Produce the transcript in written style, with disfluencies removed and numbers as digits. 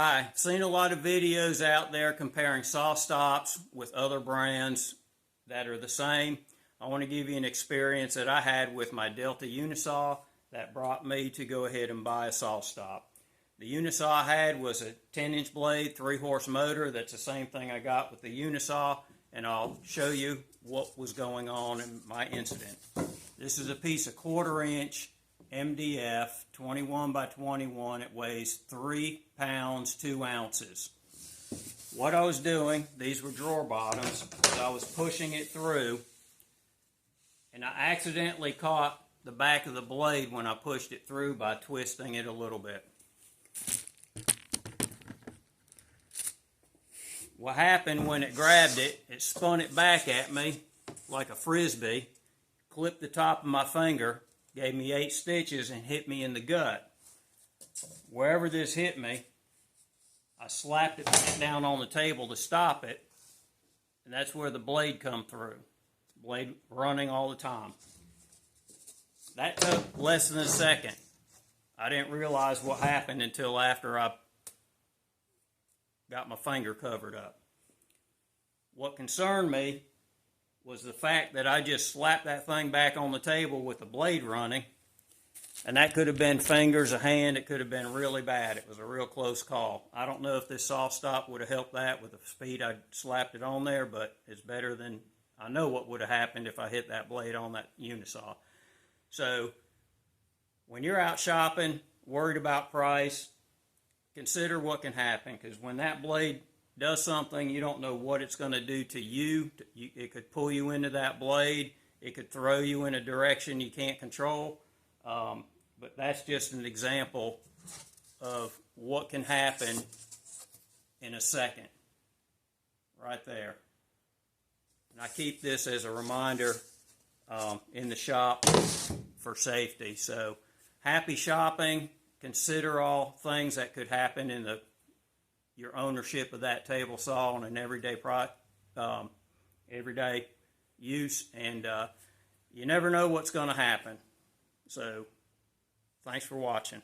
Hi, seen a lot of videos out there comparing SawStops with other brands that are the same. I want to give you an experience that I had with my Delta Unisaw that brought me to go ahead and buy a SawStop. The Unisaw I had was a 10-inch blade, 3-horse motor. That's the same thing I got with the Unisaw, and I'll show you what was going on in my incident. This is a piece of 1/4-inch MDF, 21 by 21. It weighs 3 pounds, 2 ounces. What I was doing, these were drawer bottoms, I was pushing it through, and I accidentally caught the back of the blade when I pushed it through by twisting it a little bit. What happened when it grabbed it, it spun it back at me like a frisbee, clipped the top of my finger, gave me 8 stitches, and hit me in the gut. Wherever this hit me, I slapped it back down on the table to stop it, and that's where the blade come through. Blade running all the time. That took less than a second. I didn't realize what happened until after I got my finger covered up. What concerned me was the fact that I just slapped that thing back on the table with the blade running, and that could have been fingers, a hand. It could have been really bad. It was a real close call. I don't know if this SawStop would have helped that with the speed I slapped it on there, but it's better than, I know what would have happened if I hit that blade on that Unisaw. So when you're out shopping, worried about price, consider what can happen, because when that blade does something, you don't know what it's going to do to you. It could pull you into that blade. It could throw you in a direction you can't control. But that's just an example of what can happen in a second. Right there. And I keep this as a reminder in the shop for safety. So happy shopping. Consider all things that could happen in your ownership of that table saw on an everyday use, and you never know what's going to happen. So thanks for watching.